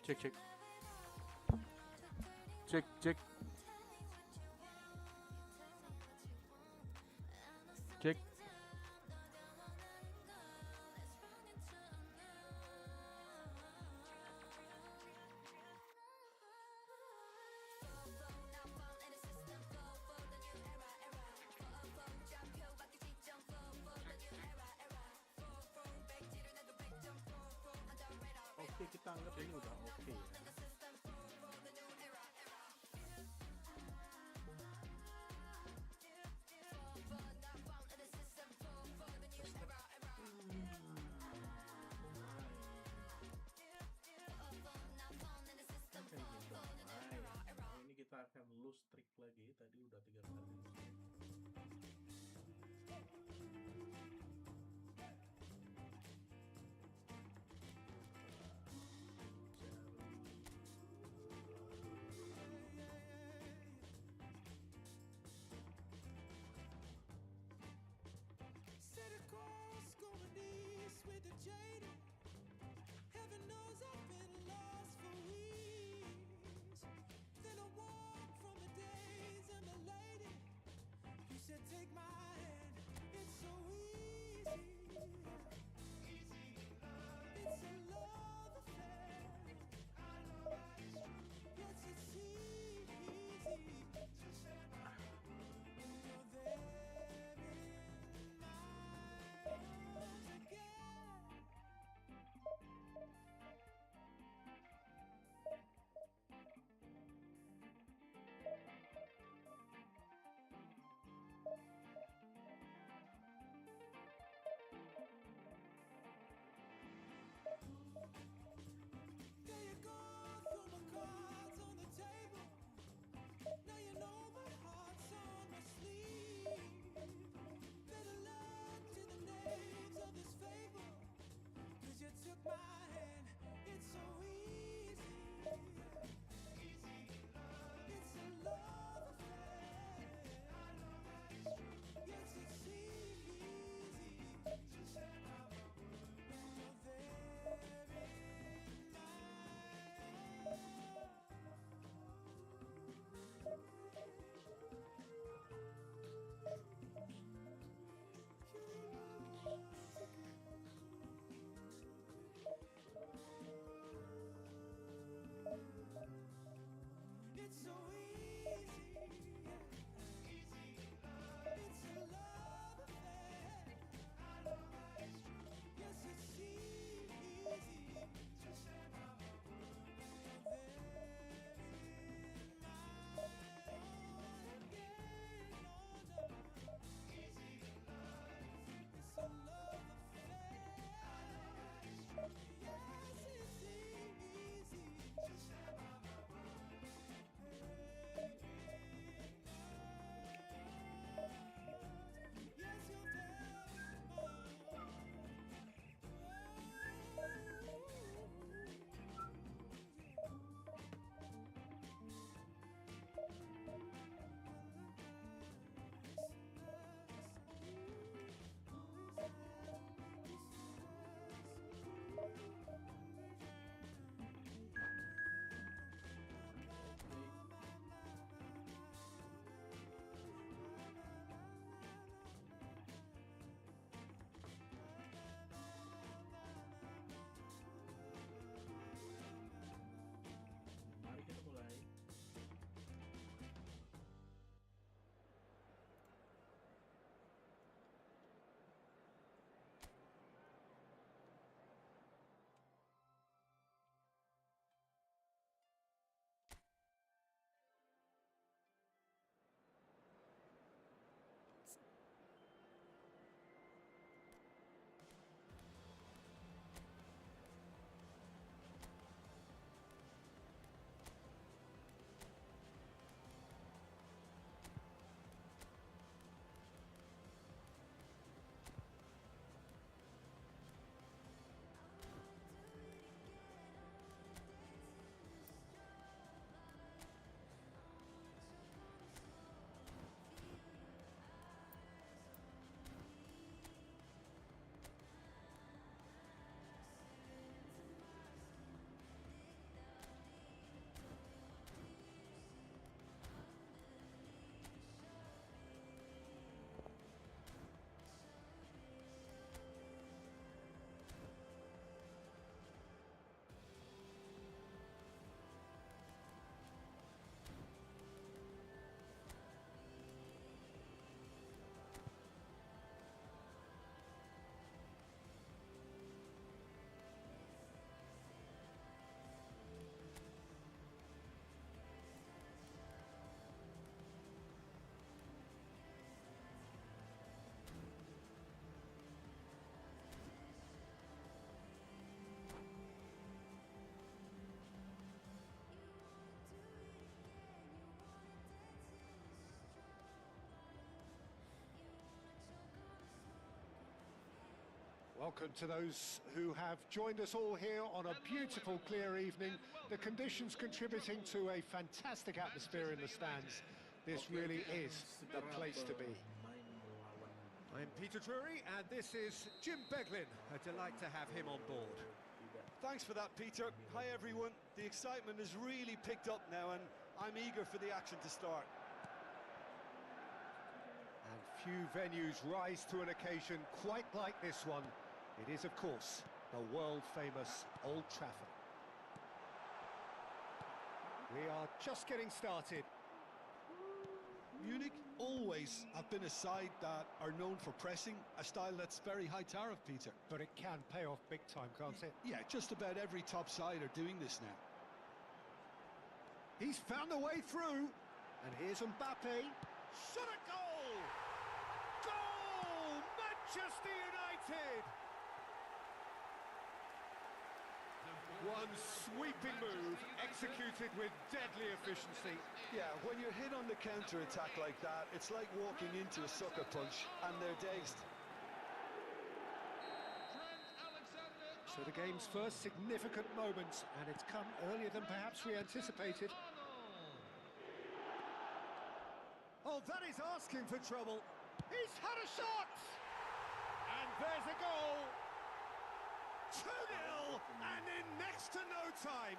Cek cek cek cek cek. Oke, kita anggap ini udah oke ya. Ini kita akan lose streak lagi. Tadi udah 3 kali. Heaven knows I've been lost for weeks. Then I walk from the days and the lady. You said take my hand. It's so easy. It's a love affair. I know that it's true. Yes, it's easy to say when you're there in my arms again. Welcome to those who have joined us all here on a beautiful, clear evening. The conditions contributing to a fantastic atmosphere in the stands. This really is the place to be. I'm Peter Drury, and this is Jim Beglin. A delight to have him on board. Thanks for that, Peter. Hi, everyone. The excitement has really picked up now, and I'm eager for the action to start. And few venues rise to an occasion quite like this one. It is, of course, the world-famous Old Trafford. We are just getting started. Munich always have been a side that are known for pressing, a style that's very high tariff, Peter. But it can pay off big time, can't it? Yeah, just about every top side are doing this now. He's found a way through. And here's Mbappe. Shot a goal! Goal! Manchester United! One sweeping move, executed with deadly efficiency. Yeah, when you're hit on the counter-attack like that, it's like walking into a sucker punch, and they're dazed. So the game's first significant moment, and it's come earlier than perhaps we anticipated. Oh, that is asking for trouble. He's had a shot! And there's a goal! 2-0, and in next to no time.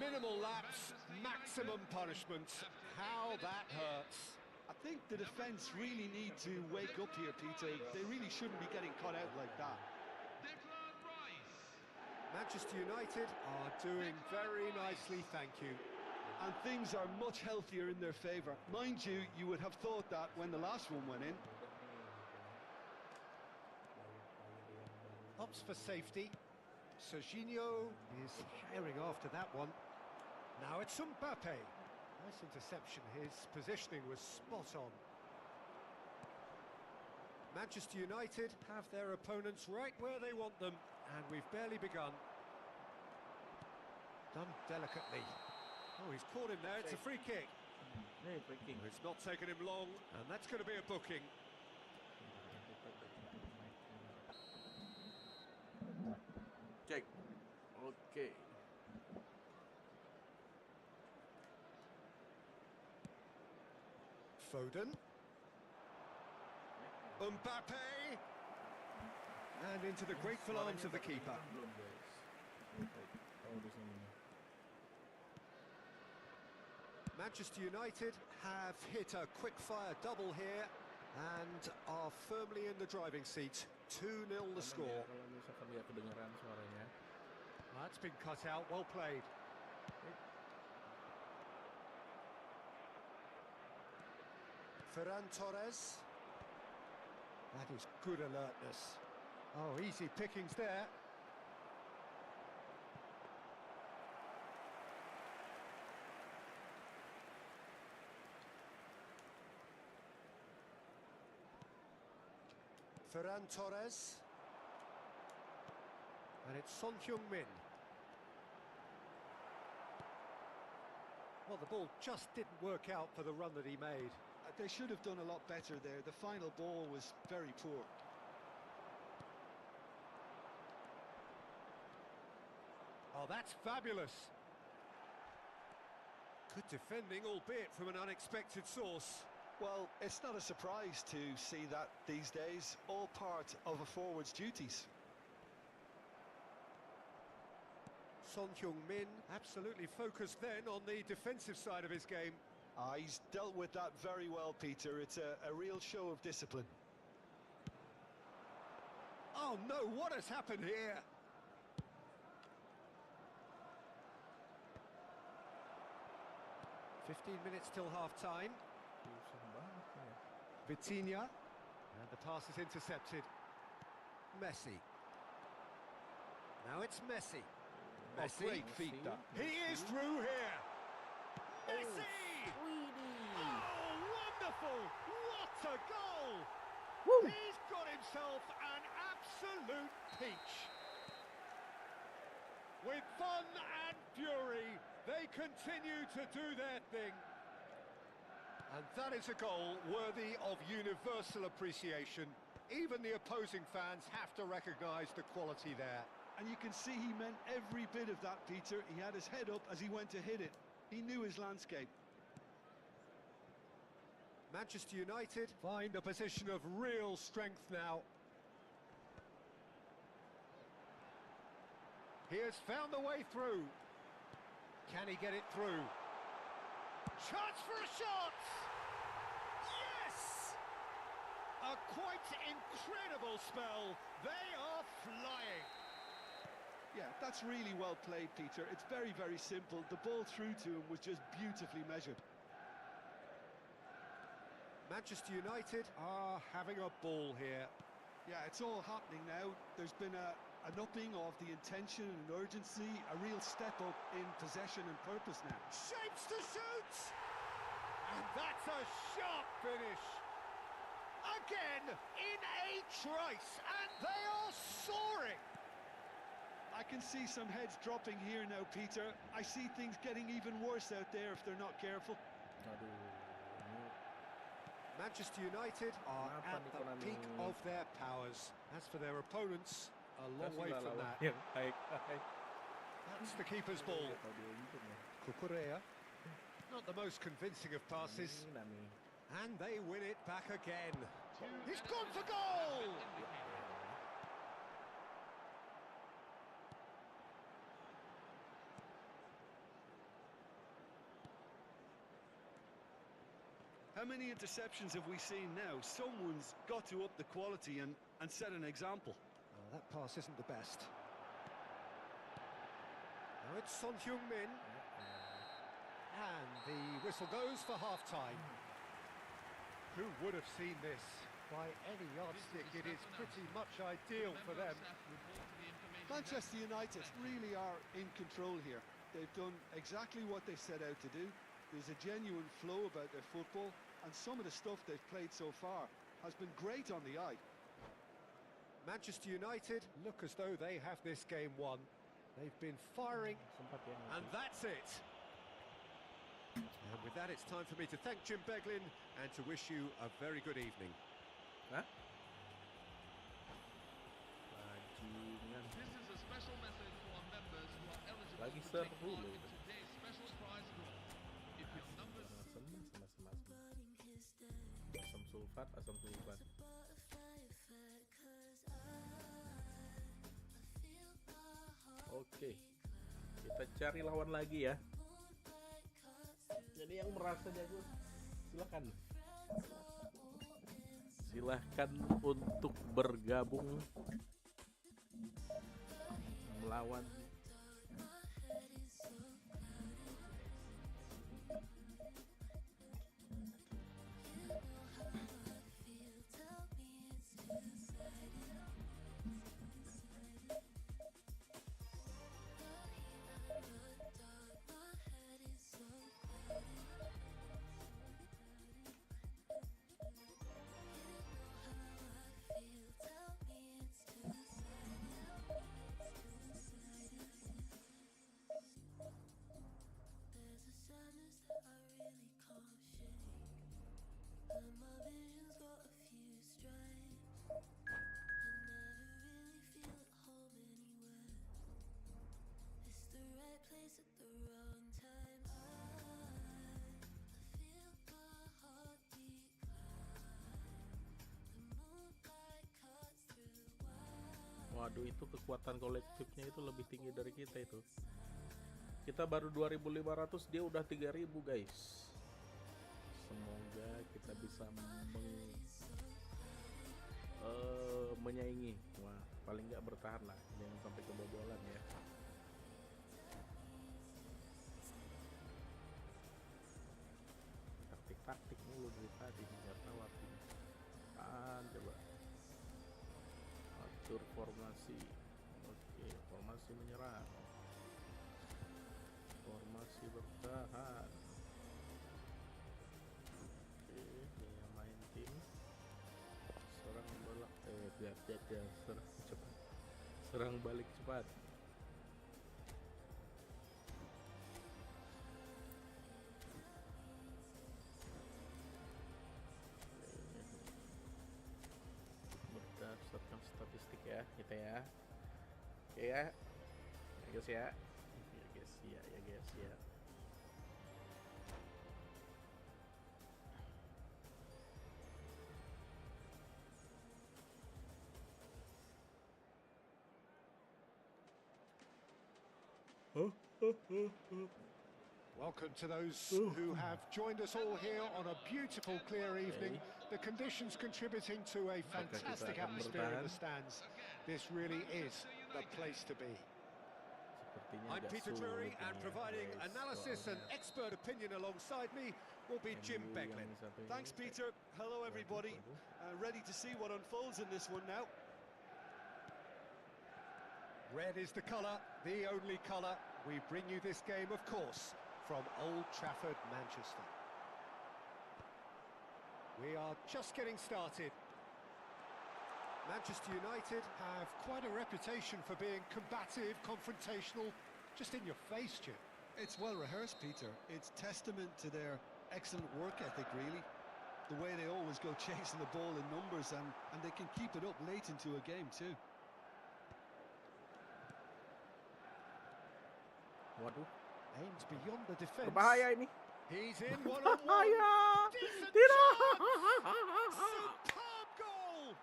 Minimal lapse, maximum punishment. How that hurts. I think the defence really need to wake up here, Peter. They really shouldn't be getting caught out like that. Manchester United are doing very nicely, thank you. And things are much healthier in their favour. Mind you, you would have thought that when the last one went in. Opts for safety. Serginho is herring after that one. Now it's Mbappe. Nice interception. His positioning was spot on. Manchester United have their opponents right where they want them, and we've barely begun. Done delicately. Oh, he's caught him there. It's a free kick. It's not taken him long, and that's going to be a booking. Cek. Oke. Foden. Mbappe. And into the grateful arms of the keeper. Belum, guys. Oh, di sini. Manchester United have hit a quick-fire double here and are firmly in the driving seat. 2-0 the score. Kalau misalkan dia kedengaran suaranya. That's been cut out, well played. Ferran Torres. That is good alertness. Oh, easy pickings there. Ferran Torres. And it's Son Heung-min. Well, the ball just didn't work out for the run that he made. They should have done a lot better there. The final ball was very poor. Oh, that's fabulous. Good defending, albeit from an unexpected source. Well, it's not a surprise to see that these days, all part of a forward's duties. Son Heung-min absolutely focused then on the defensive side of his game. He's dealt with that very well, Peter. It's a real show of discipline. Oh no, what has happened here? "15 minutes till half-time. Susah banget ya. Vitinha. And the pass is intercepted. Messi. Now it's Messi. Messi. Great feet, that. He is through here. Messi! Oh, wonderful! What a goal! He's got himself an absolute peach. With fun and fury, they continue to do their thing. And that is a goal worthy of universal appreciation. Even the opposing fans have to recognise the quality there. And you can see he meant every bit of that, Peter. He had his head up as he went to hit it. He knew his landscape. Manchester United find a position of real strength now. He has found the way through. Can he get it through? Chance for a shot! Yes! A quite incredible spell. They are flying. Yeah, that's really well played, Peter. It's very, very simple. The ball through to him was just beautifully measured. Manchester United are having a ball here. Yeah, it's all happening now. There's been an upping of the intention and urgency, a real step up in possession and purpose now. Shapes to shoot! And that's a sharp finish. Again, in a trice, and they are soaring. I can see some heads dropping here now, Peter. I see things getting even worse out there if they're not careful. Aduh, ini Manchester United are Kenapa at nih the Konami? peak of their powers. As for their opponents, a long way kasihlah from lawan that. yang baik. That's the keeper's ball. Tahu dia gitu nih. Kukurea, not the most convincing of passes, Nami. and they win it back again. He's gone for goal! How many interceptions have we seen now? Someone's got to up the quality and set an example. Oh, that pass isn't the best. Now it's Son Heung-min. And the whistle goes for half-time. Who would have seen this? By any yardstick, it is pretty much ideal for them. Manchester United really are in control here. They've done exactly what they set out to do. There's a genuine flow about their football, and some of the stuff they've played so far has been great on the eye. Manchester United look as though they have this game won. They've been firing, Sempat ya and that's it. And with that, it's time for me to thank Jim Beglin and to wish you a very good evening. Hah? This Bajingan. is a special message for our members who are eligible Lagi to take seru part loh. in today's special prize draw. If your number Asam sulfat, asam sulfat. Oke, kita cari lawan lagi ya. Jadi yang merasa jago, silakan. Silahkan untuk bergabung melawan Waduh, itu kekuatan kolektifnya itu lebih tinggi dari kita itu. Kita baru 2.500, dia udah 3.000 guys. Semoga kita bisa menyaingi. Wah, paling nggak bertahan lah, jangan sampai kebobolan ya. Taktik mulu dari tadi, nggak tahu artinya. Coba atur formasi. Oke, formasi menyerang, formasi bertahan. Oke, dia main tim serang balik, serang cepat, serang balik cepat. kita ya. Oke ya. Ya guys ya. Ya guys ya, ya guys ya. Welcome to those who have joined us all here on a beautiful, clear evening. The conditions contributing to a fantastic atmosphere in the stands. This really is the place to be. Sepertinya I'm agak Peter sulit Drury, ini and ya, providing guys, analysis and soalnya expert opinion alongside me will be Jim MU Becklin. yang satu ini Thanks, Peter. Hello, everybody. Ready to see what unfolds in this one now. Red is the colour, the only colour. We bring you this game, of course, from Old Trafford, Manchester. We are just getting started. Manchester United have quite a reputation for being combative, confrontational, just in your face, Jim. It's well rehearsed, Peter. It's testament to their excellent work ethic, really. The way they always go chasing the ball in numbers, and they can keep it up late into a game too. Waduh, Aims beyond the defence. berbahaya ini. He's in one-on-one. Bahaya. Decent Tidak. chance. Superb goal.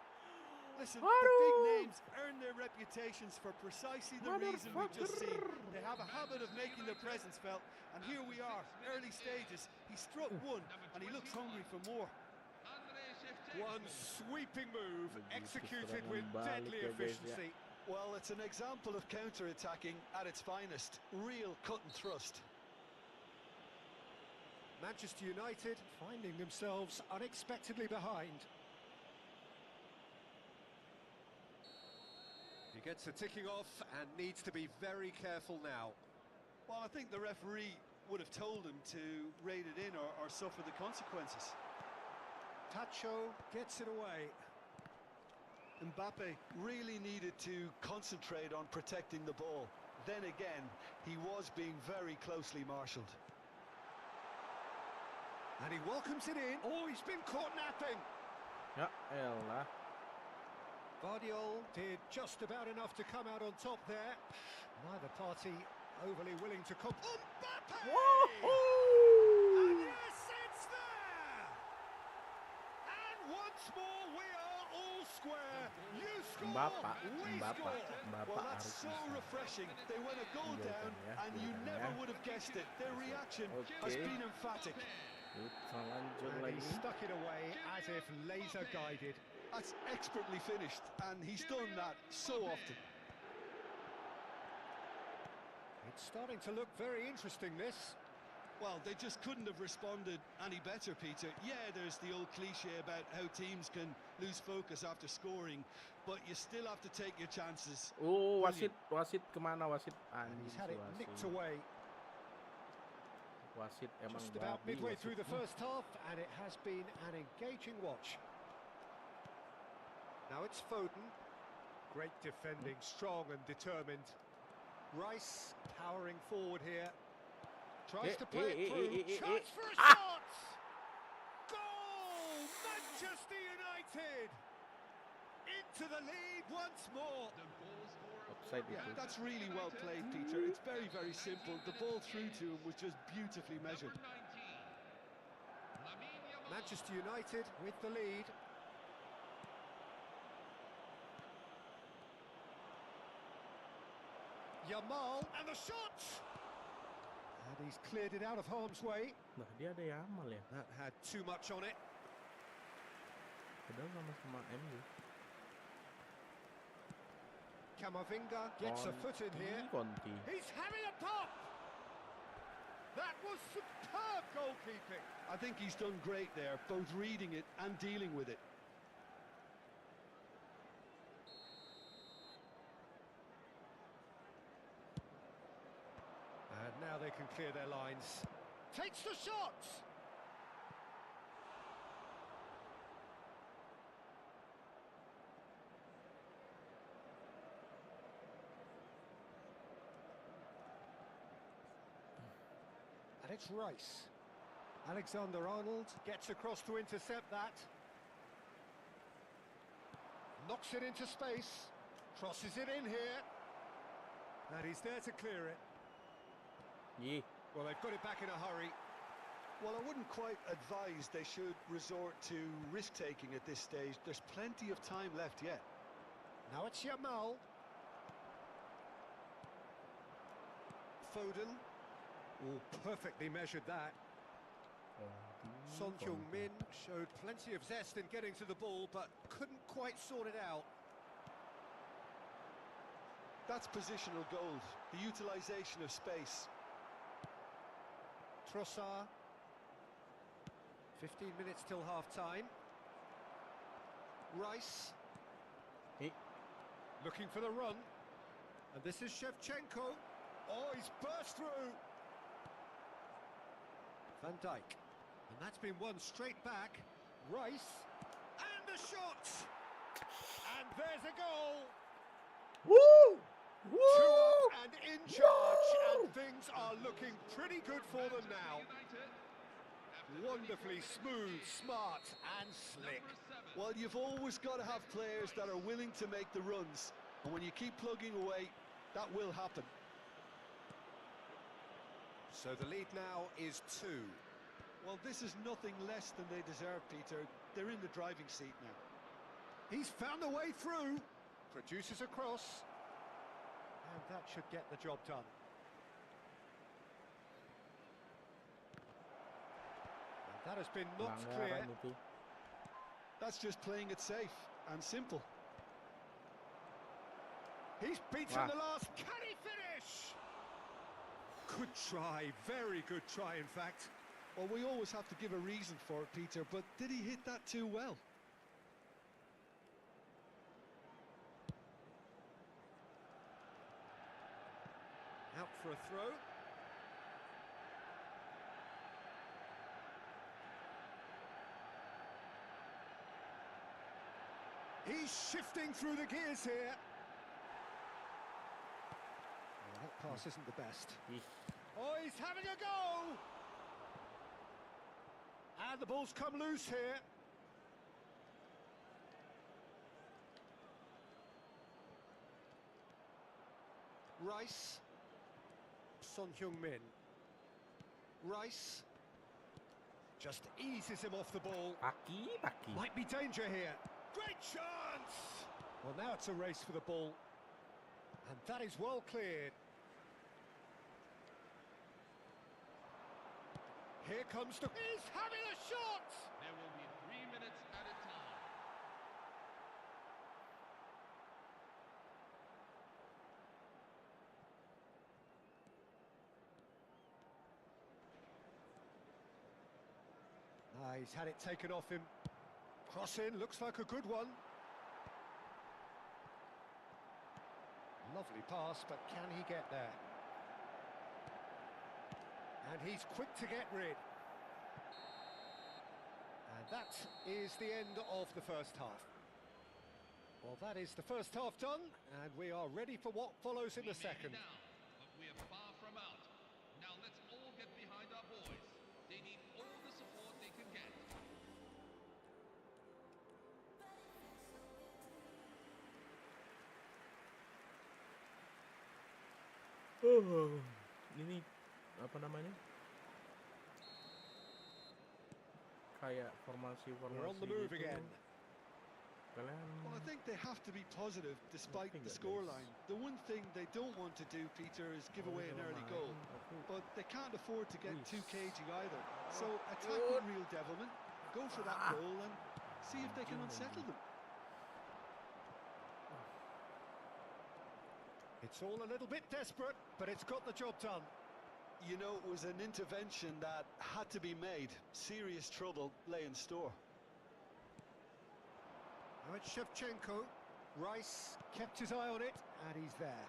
Listen, the big names earn their reputations for precisely the reason we've just seen. They have a habit of making their presence felt, and here we are, early stages. He struck one, and he looks hungry for more. One sweeping move, Begitu executed serangan with balik deadly ya, guys, ya. efficiency. Well, it's an example of counter-attacking at its finest. Real cut and thrust. Manchester United finding themselves unexpectedly behind. He gets the ticking off and needs to be very careful now. Well, I think the referee would have told him to rate it in or suffer the consequences. Tacho gets it away. Mbappe really needed to concentrate on protecting the ball. Then again, he was being very closely marshalled. And he welcomes it in. Oh, he's been caught napping. Ya elah. Guardiola did just about enough to come out on top there. Neither party overly willing to Mbappe! And yes, it's there! And once more we are all square. You score, we score. Well, that's so refreshing. They went a goal down, and you never would have guessed it. Their reaction has been emphatic. Kita lanjut And lagi. he stuck it away as if laser guided. That's expertly finished, and he's done that so often. It's starting to look very interesting, this. Well, they just couldn't have responded any better, Peter. Yeah, there's the old cliche about how teams can lose focus after scoring, but you still have to take your chances. Oh, Brilliant. wasit kemana wasit? And Anjing he's si had it nicked wasit. away Wasit emang just about babi midway wasit. through the first half, and it has been an engaging watch. Now it's Foden. Great defending, strong and determined. Rice powering forward here. Tries to play it through. Chance for a shot! Goal! Manchester United! Into the lead once more. Offside itu. That's really well played, Peter. It's very, very simple. The ball through to him was just beautifully measured. Manchester United with the lead. Yamal and the shot! And he's cleared it out of harm's way. Nah, dia ada Yamal ya. That had too much on it. Padahal sama-sama MU. Camavinga gets a foot in here. Conti. He's having a pop! That was superb goalkeeping. I think he's done great there, both reading it and dealing with it. And now they can clear their lines. Takes the shot! And it's Rice. Alexander-Arnold gets across to intercept that. Knocks it into space. Crosses it in here. And he's there to clear it. Yeah. Well, they've got it back in a hurry. Well, I wouldn't quite advise they should resort to risk-taking at this stage. There's plenty of time left yet. Now it's Yamal. Foden. Oh, perfectly measured that. Son Heung-min showed plenty of zest in getting to the ball, but couldn't quite sort it out. That's positional gold, the utilisation of space. Trossard. 15 minutes till half-time. Rice. Hey. Looking for the run. And this is Shevchenko. Oh, he's burst through. Van Dijk. And that's been won straight back. Rice. And the shot! And there's a goal! Woo! Two Woo! up and in charge, and things are looking pretty good for them now. Wonderfully smooth, smart and slick. Well, you've always got to have players that are willing to make the runs. And when you keep plugging away, that will happen. So the lead now is 2. Well, this is nothing less than they deserve, Peter. They're in the driving seat now. He's found a way through. Produces a cross. And that should get the job done. And that has been knocked clear. Pelanggaran itu. That's just playing it safe and simple. He's beaten Wow. the last. Can he finish? Good try, very good try, in fact. Well, we always have to give a reason for it, Peter, but did he hit that too well? Out for a throw. He's shifting through the gears here. Oh, that pass isn't the best. Ih, Oh, he's having a go! And the ball's come loose here. Rice. Son Heung-min. Rice. Just eases him off the ball. Paki. Might be danger here. Great chance! Well, now it's a race for the ball. And that is well cleared. Here comes the... He's having a shot! There will be 3 minutes at a time. Ah, he's had it taken off him. Cross in, looks like a good one. Lovely pass, but can he get there? And he's quick to get rid. And that is the end of the first half. Well, that is the first half done, and we are ready for what follows in the second. Down, but we are far from out. Now let's all get behind our boys. They need all the support they can get. Ini apa namanya? Kayak We're on formasi-formasi the move gitu. again. Kalian Well, I think they have to be positive despite Nothing the that scoreline. is- The one thing they don't want to do, Peter, is give away an early goal. But they can't afford to get too cagey either. So attack with real devilment, go for that goal and see if they can unsettle them. It's all a little bit desperate, but it's got the job done. You know, it was an intervention that had to be made. Serious trouble lay in store. Now it's Shevchenko. Rice kept his eye on it, and he's there.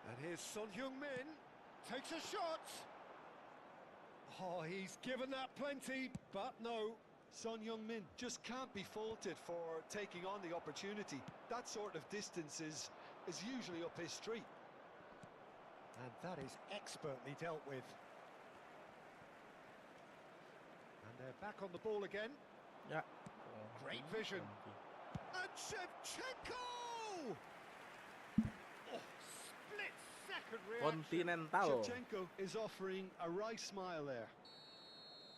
And here's Son Heung-min. Takes a shot. Oh, he's given that plenty, but no. Son Heung-min just can't be faulted for taking on the opportunity. That sort of distance is usually up his street. And that is expertly dealt with. And they're back on the ball again. Ya. Great vision. And Shevchenko! Oh, split-second reaction. Continental. Shevchenko is offering a wry smile there.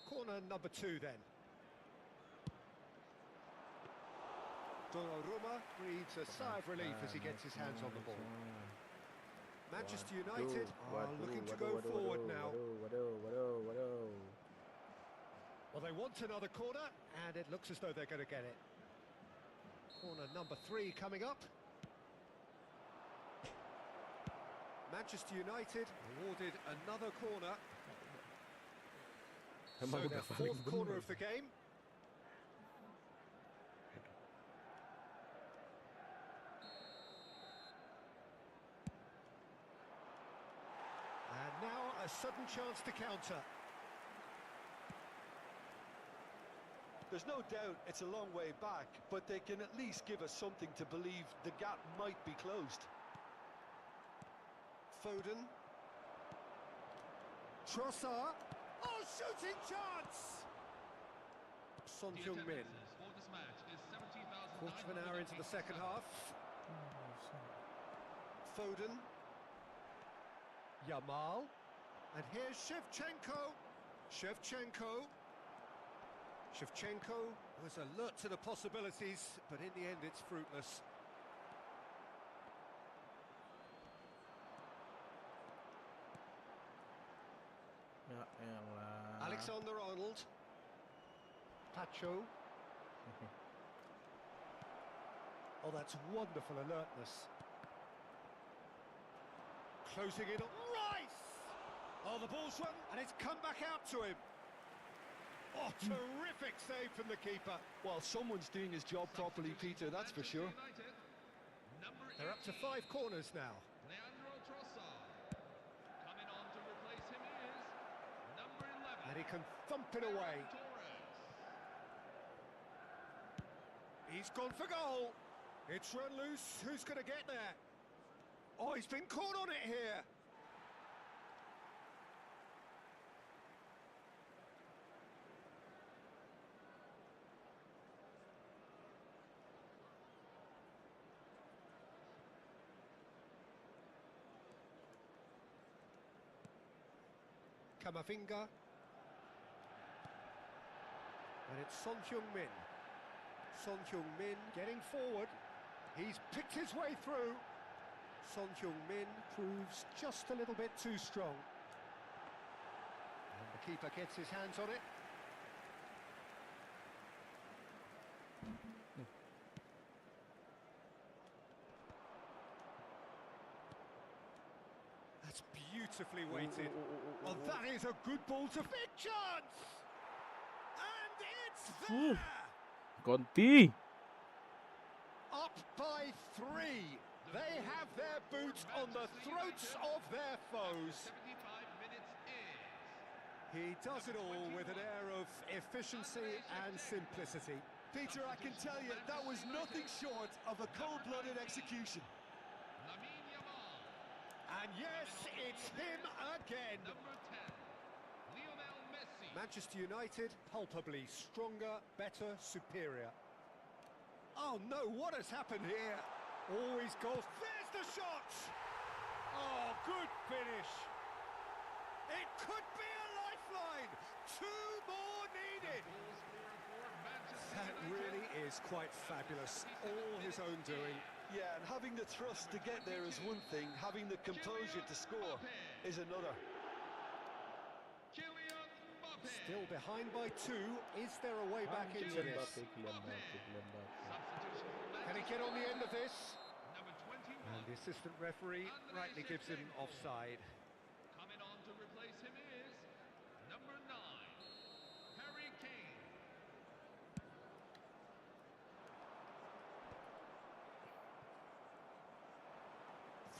Corner number 2 then. Donnarumma breathes a sigh of relief as he gets his hands on the ball. Manchester United are looking to go forward now. Well, they want another corner, and it looks as though they're going to get it. Corner number 3 coming up. Manchester United awarded another corner. So their 4th corner of the game. And now a sudden chance to counter. There's no doubt it's a long way back, but they can at least give us something to believe the gap might be closed. Foden. Trossard. Oh, shooting chance! Son The Heung-min. attendances for this match is 70,900. Quarter of an hour into the second half. Foden. Yamal. And here's Shevchenko. Shevchenko was alert to the possibilities, but in the end it's fruitless. Ya elah. Alexander-Arnold. Pacho. Oh, that's wonderful alertness. Closing it on Rice! Oh, the ball's run, and it's come back out to him. Oh, terrific save from the keeper. Well, someone's doing his job properly, Peter, that's for sure. They're up to 5 corners now. Leandro Trossard. Coming on to replace him is number 11. And he can thump it away. Torres. He's gone for goal. It's run loose. Who's going to get there? Oh, he's been caught on it here. Kamavinga. And it's Son Heung-min. Son Heung-min getting forward. He's picked his way through. Son Heung-min proves just a little bit too strong. And the keeper gets his hands on it. That's beautifully weighted. Oh, that is a good ball to big chance! And it's there! Conti. Up by 3. They have their boots on the throats of their foes. 75 minutes is. He does it all with an air of efficiency and simplicity. Peter, I can tell you, that was nothing short of a cold-blooded execution. Lamine Yamal. And yes, it's him again. Number 10. Lionel Messi. Manchester United, palpably stronger, better, superior. Oh no, what has happened here? Always goes. There's the shot! Oh, good finish. It could be a lifeline. 2 more needed. Goal scorer for Manchester That United. really is quite fabulous. All his own doing. Yeah, and having the thrust to get there is one thing, having the composure to score is another. Kylian Mbappe. Still behind by 2. Is there a way back into this? Substitution for Can he get on the end of this? Number 21. And the assistant referee rightly gives him offside. Coming on to replace him is number 9. Harry Kane.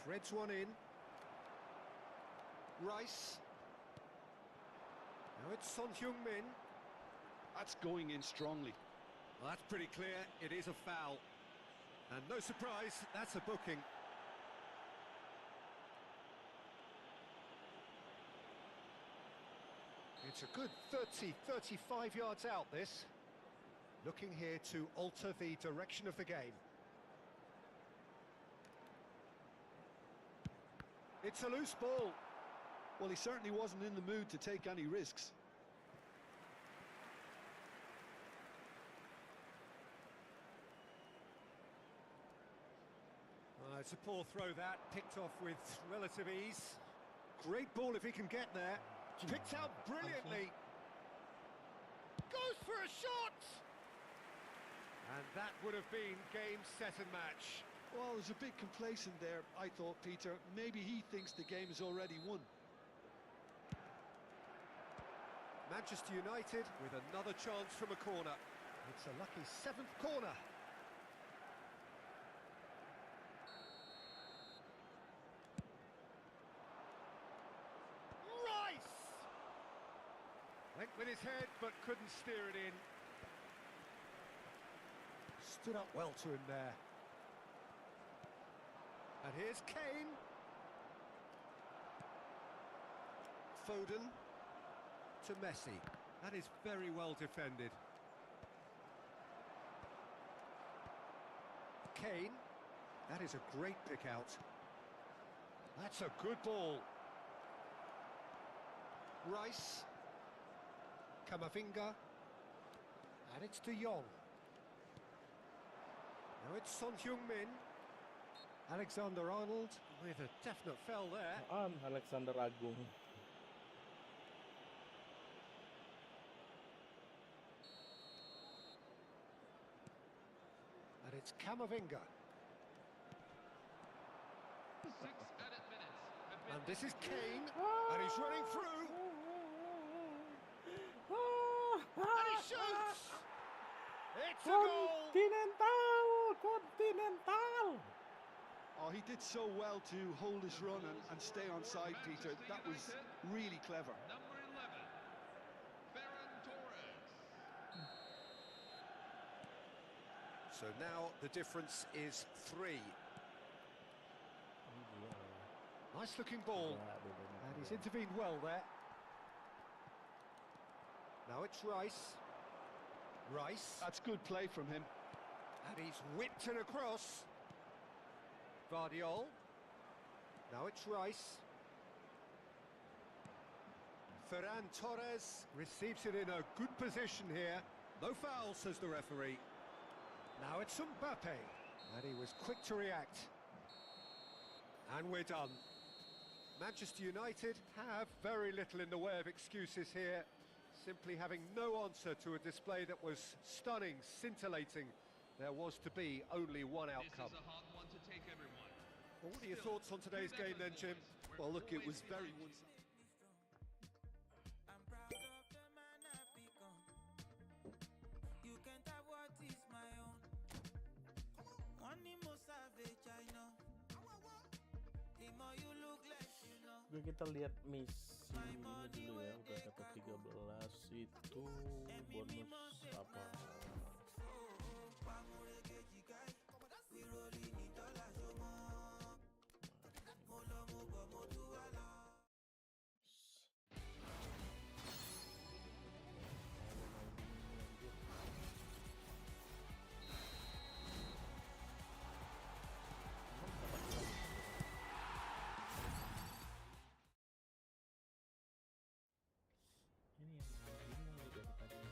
Threads one in. Rice. Now it's Son Heung-min. That's going in strongly. Well, that's pretty clear. It is a foul. And no surprise, that's a booking. It's a good 30, 35 yards out, this. Looking here to alter the direction of the game. It's a loose ball. Well, he certainly wasn't in the mood to take any risks. It's a poor throw that, picked off with relative ease. Great ball if he can get there. Picked out brilliantly. Goes for a shot! And that would have been game, set and match. Well, there's a bit complacent there, I thought, Peter. Maybe he thinks the game is already won. Manchester United with another chance from a corner. It's a lucky 7th corner. Rice! Went with his head but couldn't steer it in. Stood up well to him there. And here's Kane. Foden to Messi. That is very well defended. Kane. That is a great pick out. That's a good ball. Rice. Camavinga. And it's De Jong. Now it's Son Heung-min. Alexander-Arnold with a definite foul there. Alexander Agung. And it's Camavinga. 6 added minutes have been And this is Kane. And he's running through. And he shoots! It's a goal! Continental! Oh, he did so well to hold his run and stay on side, Peter. That was really clever. number 11, Ferran Torres. So now the difference is 3. Nice looking ball. And he's intervened well there. Now it's Rice. Rice. That's good play from him. And he's whipped it across. Vardiol. Now it's Rice. Ferran Torres receives it in a good position here. No foul, says the referee. Now it's Mbappe. And he was quick to react. And we're done. Manchester United have very little in the way of excuses here. Simply having no answer to a display that was stunning, scintillating. There was to be only one outcome. This is a hard one to take, everyone. Well, what are your thoughts on today's game then, Jim? Well, look, it was very one-sided. I'm proud of the man I've become. You can't have what is my own. One more savage, I know. The more you look less, you know. Oke, kita lihat misi ini dulu ya. Udah dapat 13 itu bonus apa? Ini yang bingung nih dari tadi.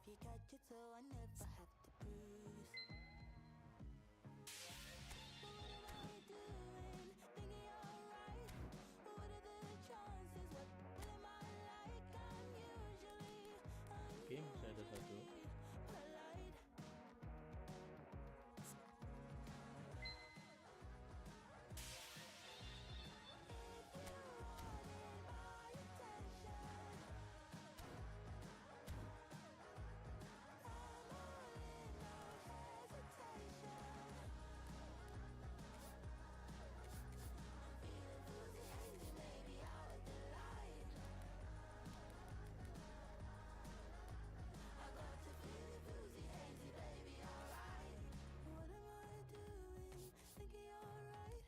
you catch it so I never have to bruise. What am I doing? Thinking alright. What are the chances? What am I like? I'm usually Oke, masih ada satu. polite. What am I doing? Thinking alright.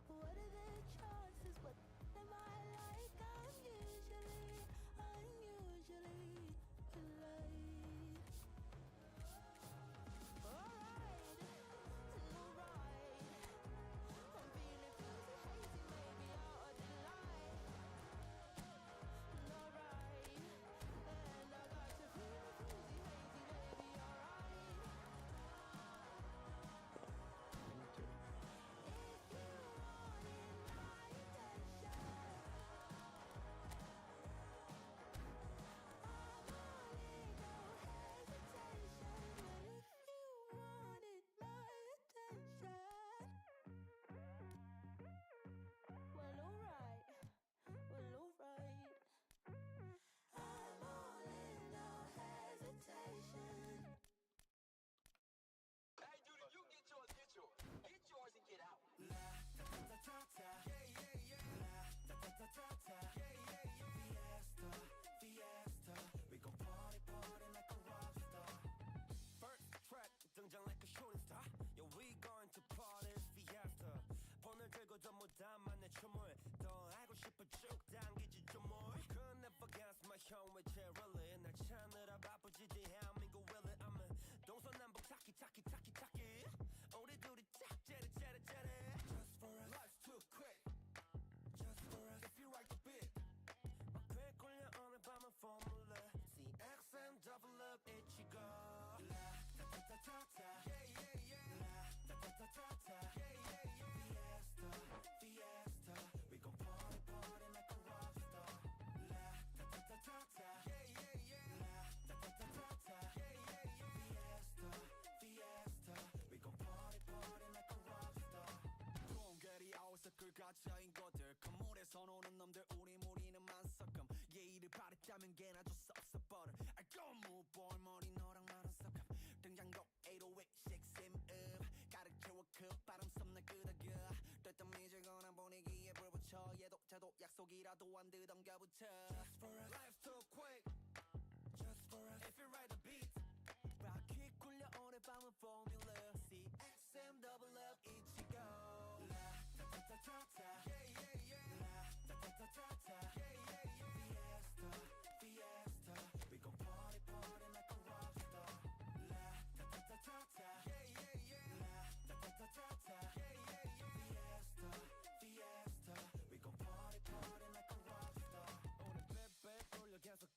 What are the chances? What am I like? I'm usually polite. Alright, alright. I'm feeling fuzzy, hazy, maybe out of the light. Alright, and I got to feel fuzzy, hazy, baby, alright. If you wanted my attention, I'm all in, no hesitation. But if you wanted my attention, well, alright, I'm all in, no hesitation. Hey, dude, if you get yours, get yours. Get yours and get out. First track, 등장 like a shooting star. Yeah, we going to party fiesta. 폰을 들고 전부 다만 내 춤을 더 알고 싶어 쭉 당기지 좀 more. Could never guess my home with really 날 찾느라 바쁘지 대한민국 really I'm a 동서남북 타키 우리 둘이 짝 제레 Just for us life's too quick Just for us if you like the beat 꽤 꼴려 오늘 밤은 formula CXM double up 이치고 La-ta-ta-ta-ta-ta La-ta-ta-ta-ta-ta Fiesta We gon' party like a rock star La-ta-ta-ta-ta-ta La-ta-ta-ta-ta-ta Fiesta We gon' party like a rock star 공갈이 아웃서클 가짜인 것들 그물에서 노는 놈들 우리는 만석금 예의를 바랬다면 걔나 줄 수 없어 버려 알고 무볼 머리 너랑 나는 섞음 등장곡 808 6M up 가득 채워 그 바람 섭나 끄덕여 됐던 미지근한 분위기에 불 붙여 얘도 저도 약속이라도 안 듣던가부터 Just for us life's too quick Just for us if you ride the beat 락이 굴려 오늘 밤은 formula CXM double up 이치고 La-ta-ta-ta-ta-ta La-ta-ta-ta-ta-ta Fiesta We gon' party like a rock star La-ta-ta-ta-ta-ta La-ta-ta-ta-ta-ta Fiesta We gon' party like a rock star 오늘 빼빼 돌려 계속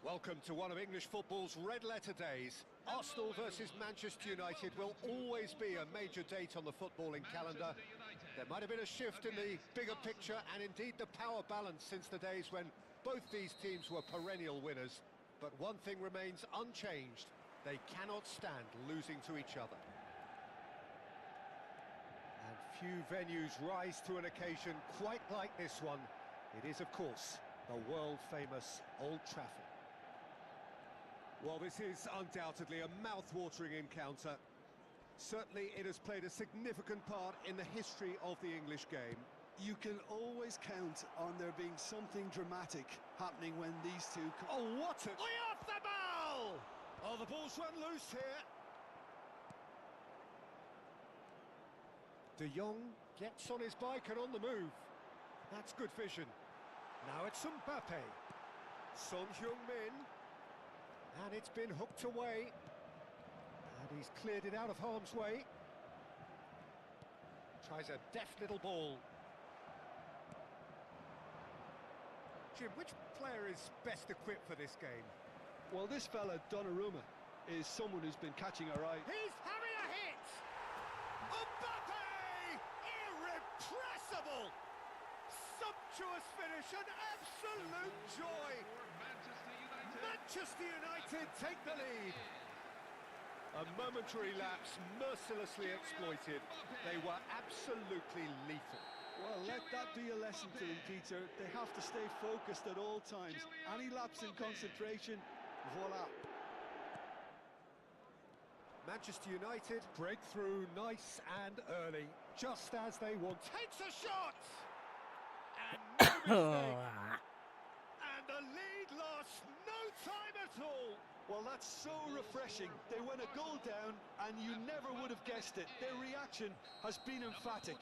Welcome to one of English football's red-letter days. Arsenal versus Manchester United will always be a major date on the footballing calendar. There might have been a shift in the bigger picture and indeed the power balance since the days when both these teams were perennial winners. But one thing remains unchanged. They cannot stand losing to each other. And few venues rise to an occasion quite like this one. It is, of course, the world-famous Old Trafford. Well, this is undoubtedly a mouth-watering encounter. Certainly, it has played a significant part in the history of the English game. You can always count on there being something dramatic happening when these two... Oh, what a... Oyarzabal! Oh, the ball's run loose here. De Jong gets on his bike and on the move. That's good vision. Now it's Mbappe. Son Heung-min. And it's been hooked away. And he's cleared it out of harm's way. Tries a deft little ball. Jim, which player is best equipped for this game? Well, this fella, Donnarumma, is someone who's been catching our eye. He's having a hit! Mbappe! Irrepressible! Sumptuous finish, an absolute joy! Manchester United take the lead. A momentary lapse mercilessly exploited. They were absolutely lethal. Well, let that be a lesson to them, Peter. They have to stay focused at all times. Any lapse in concentration, voila. Manchester United break through nice and early, just as they want. Takes a shot! And no mistake. And the lead lost no time at all. Well, that's so refreshing. They went a goal down, and you never would have guessed it. Their reaction has been emphatic.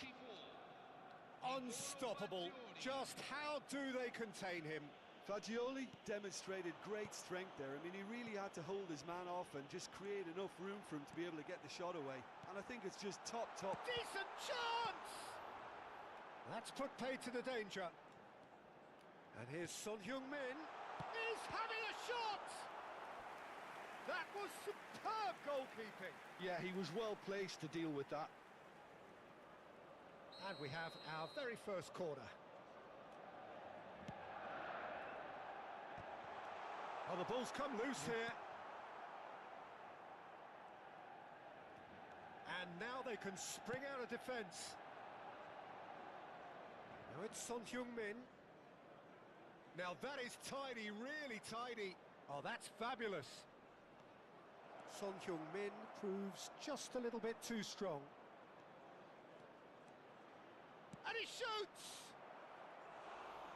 Unstoppable. Just how do they contain him? Fagioli demonstrated great strength there. I mean, he really had to hold his man off and just create enough room for him to be able to get the shot away. And I think it's just top. Decent chance! That's put paid to the danger. And here's Son Heung-min. He's having a shot! That was superb goalkeeping. Yeah, he was well placed to deal with that. And we have our very first corner. Oh, the ball's come loose here. And now they can spring out of defence. Now it's Son Heung-min. Now that is tidy, really tidy. Oh, that's fabulous. Son Heung-min proves just a little bit too strong. And he shoots!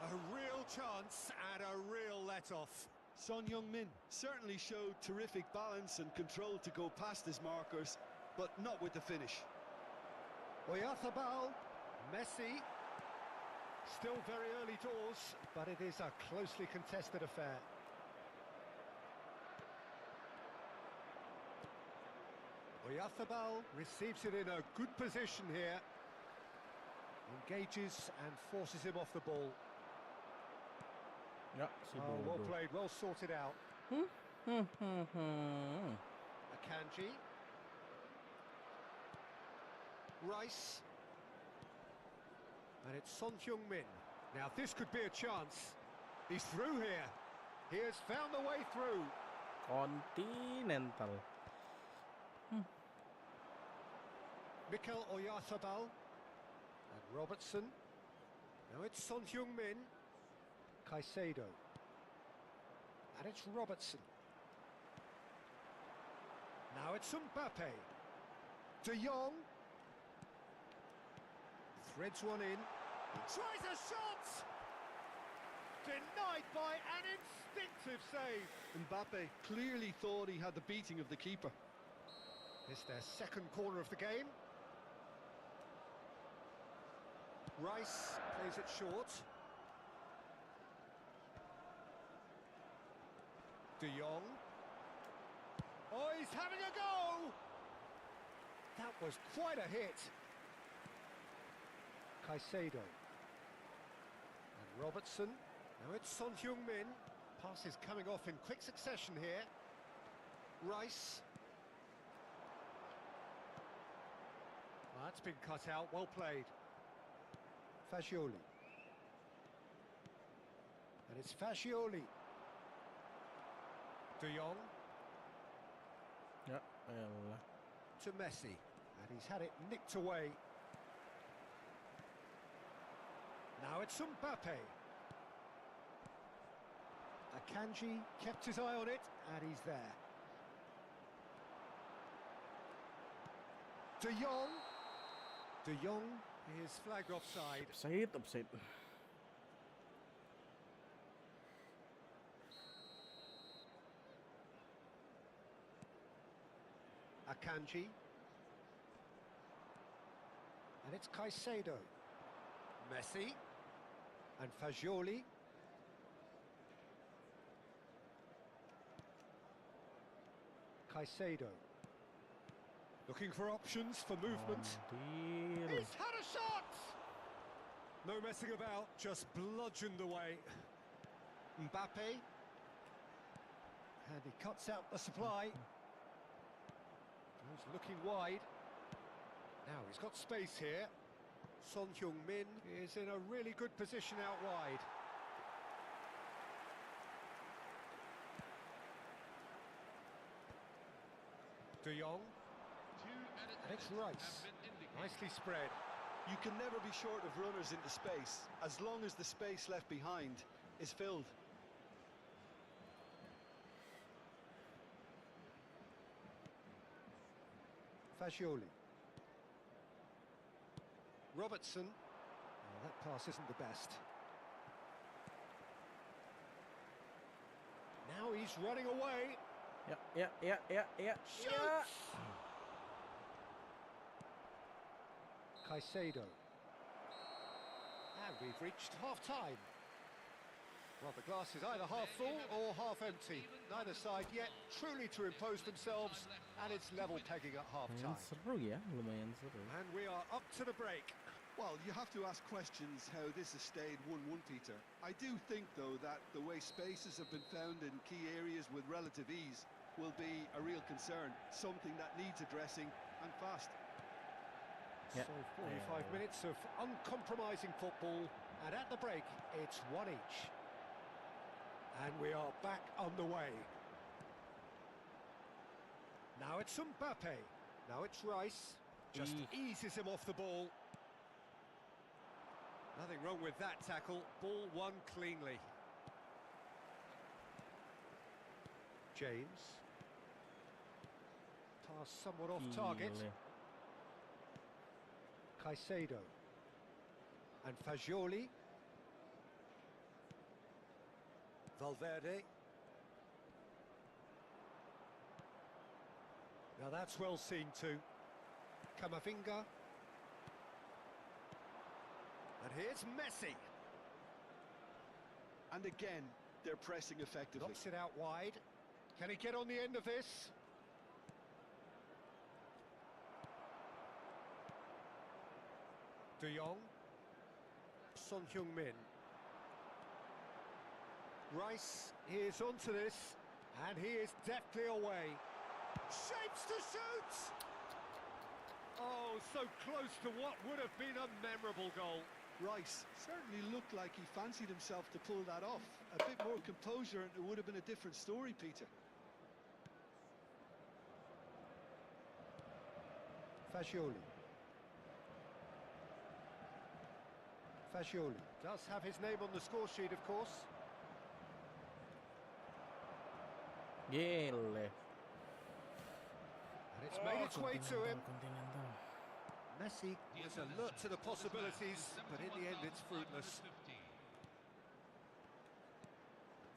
A real chance and a real let-off. Son Heung-min certainly showed terrific balance and control to go past his markers, but not with the finish. Oyarzabal, Messi. Still very early doors, but it is a closely contested affair. Oyarzabal receives it in a good position here. Engages and forces him off the ball. Ya, Oh, well played, well sorted out. Akanji. Rice. And it's Son Heung-min. Now this could be a chance. He's through here. He has found the way through. Continental. Mikel Oyarzabal. And Robertson. Now it's Son Heung-min. Caicedo. And it's Robertson. Now it's Mbappe. De Jong. Threads one in. He tries a shot! Denied by an instinctive save. Mbappe clearly thought he had the beating of the keeper. It's their second corner of the game. Rice plays it short. De Jong. Oh, he's having a go! That was quite a hit. Caicedo. And Robertson. Now it's Son Heung-min. Passes coming off in quick succession here. Rice. Well, that's been cut out, well played. Fagioli. And it's Fagioli. De Jong Ya, elah. to Messi. And he's had it nicked away. Now it's Mbappe. Akanji kept his eye on it, and he's there. De Jong. De Jong is flagged offside. Offside. Akanji. And it's Caicedo. Messi. And Fagioli. Caicedo. Looking for options for movement. Deal. He's had a shot! No messing about, just bludgeoned away. Mbappe. And he cuts out the supply. He's looking wide. Now he's got space here. Son Heung-min is in a really good position out wide. De Jong. And it's Rice. Nicely spread. You can never be short of runners into space, as long as the space left behind is filled. Fagioli. Robertson. Oh, that pass isn't the best. Now he's running away. Ya. Shoots! Caicedo. And we've reached half-time. Well, the glass is either half full or half empty. Neither side yet truly to impose themselves, and it's level pegging at Lumayan half-time. seru ya, lumayan seru. And we are up to the break. Well, you have to ask questions how this has stayed 1-1, Peter. I do think, though, that the way spaces have been found in key areas with relative ease will be a real concern, something that needs addressing, and fast. Yeah. So 45 minutes of uncompromising football, and at the break, it's one each. And we are back on the way. Now it's Mbappe. Now it's Rice. Just eases him off the ball. Nothing wrong with that tackle. Ball won cleanly. James. Pass somewhat off target. Gile. Caicedo. And Fagioli. Valverde. Now that's well seen too. Camavinga. And here's Messi. And again, they're pressing effectively. Knocks it out wide. Can he get on the end of this? De Jong. Son Heung-min. Rice is onto this, and he is deftly away. Shapes to shoot! Oh, so close to what would have been a memorable goal. Rice certainly looked like he fancied himself to pull that off. A bit more composure and it would have been a different story, Peter. Fagioli. Fagioli does have his name on the score sheet, of course. Gile. And it's made its way to him. Continental. Messi was alert to the possibilities, but in the end it's fruitless.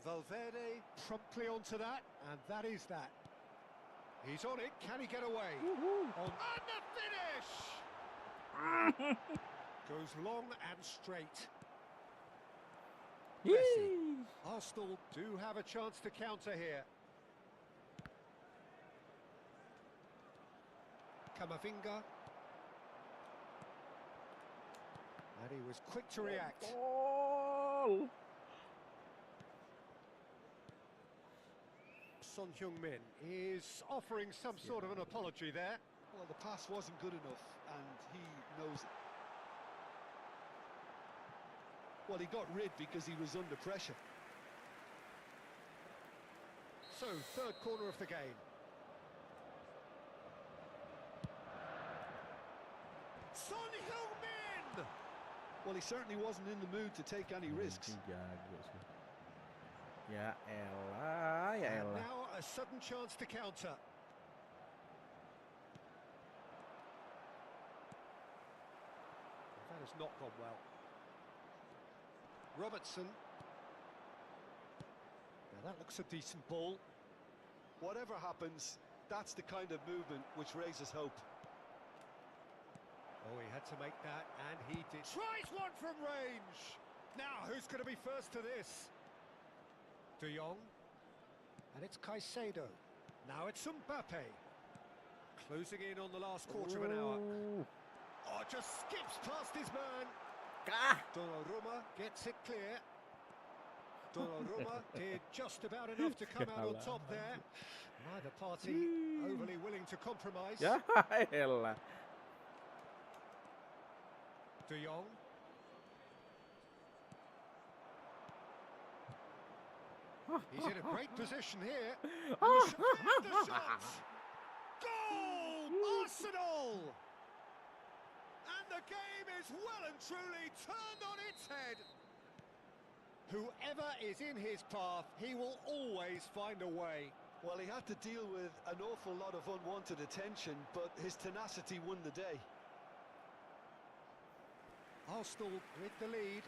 Valverde promptly onto that, and that is that. He's on it, can he get away? On and the finish! Goes long and straight. Messi. Arsenal do have a chance to counter here. Camavinga. And he was quick to react. Goal. Son Heung-min is offering some sort of an apology there. Well, the pass wasn't good enough, and he knows it. Well, he got rid because he was under pressure. So, third corner of the game. Son Heung-min! Well, he certainly wasn't in the mood to take any risks. Jago sih. Ya elah, ya And elah. now a sudden chance to counter. That has not gone well. Robertson. Now that looks a decent ball. Whatever happens, that's the kind of movement which raises hope. Oh, he had to make that, and he did. Tries one from range! Now, who's going to be first to this? De Jong. And it's Caicedo. Now it's Mbappe. Closing in on the last quarter of an hour. Oh, just skips past his man. Kah! Donnarumma gets it clear. Donnarumma did just about enough to come out on top there. Neither party overly willing to compromise. Ya elah. De Jong. He's in a great position here. And the shot! Goal! Arsenal! And the game is well and truly turned on its head. Whoever is in his path, he will always find a way. Well, he had to deal with an awful lot of unwanted attention, but his tenacity won the day. Arsenal with the lead.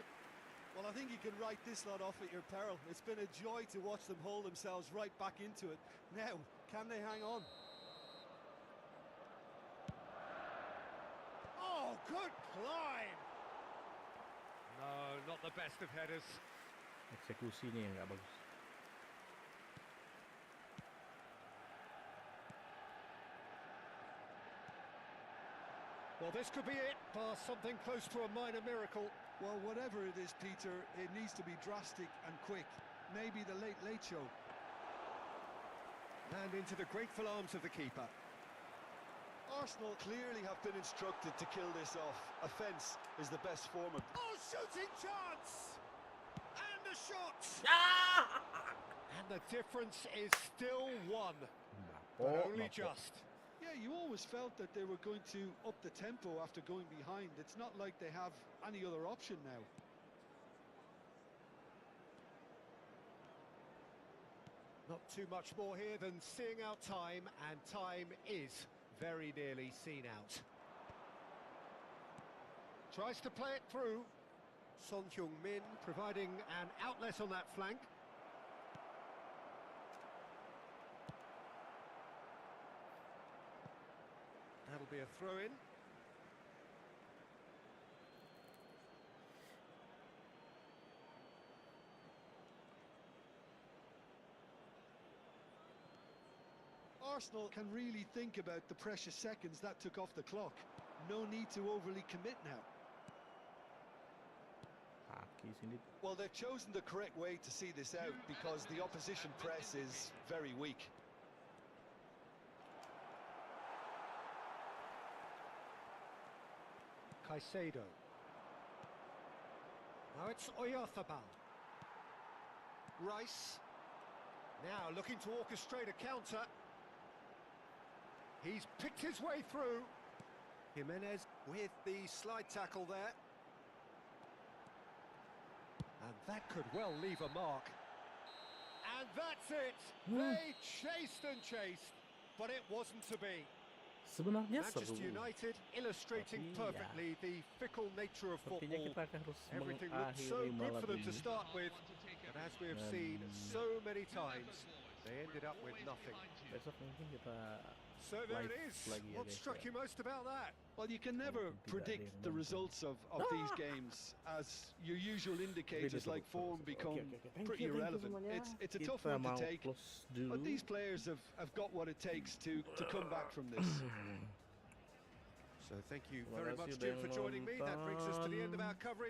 Well, I think you can write this lot off at your peril. It's been a joy to watch them hold themselves right back into it. Now, can they hang on? Oh, good climb! No, not the best of headers. Eksekusinya yang nggak bagus. Well, this could be it, bar something close to a minor miracle. Well, whatever it is, Peter, it needs to be drastic and quick. Maybe the late show. And into the grateful arms of the keeper. Arsenal clearly have been instructed to kill this off. Offence is the best form of... Oh, shooting chance! And the shot! And the difference is still one, but only just. Yeah, you always felt that they were going to up the tempo after going behind. It's not like they have any other option now. Not too much more here than seeing out time, and time is very nearly seen out. Tries to play it through. Son Heung-min providing an outlet on that flank. That'll be a throw-in. Arsenal can really think about the precious seconds that took off the clock. No need to overly commit now. Kaki sini. Well, they've chosen the correct way to see this out because the opposition press is very weak. Caicedo. Now it's Oyarzabal. Rice. Now looking to orchestrate a counter. He's picked his way through. Jimenez with the slide tackle there. And that could well leave a mark. And that's it. They chased, but it wasn't to be. Sebenarnya seru. Manchester United illustrating Tapi perfectly the fickle nature of Sepertinya football. kita harus Everything looked so mengakhiri good malam for them to ini. start with, but as we have seen so many times, they ended up with nothing. Besok mungkin kita So there live it is. lagi ya What guys, struck ya. you most about that? Well, you can never Tidak predict ada the yang results of these games, as your usual indicators like form become pretty irrelevant. It's a tough Kita one to mau take, close dulu. but these players have got what it takes to come back from this. So thank you Terima very kasih much, udah Jim, for yang joining me. That brings us to the end of our nonton. coverage.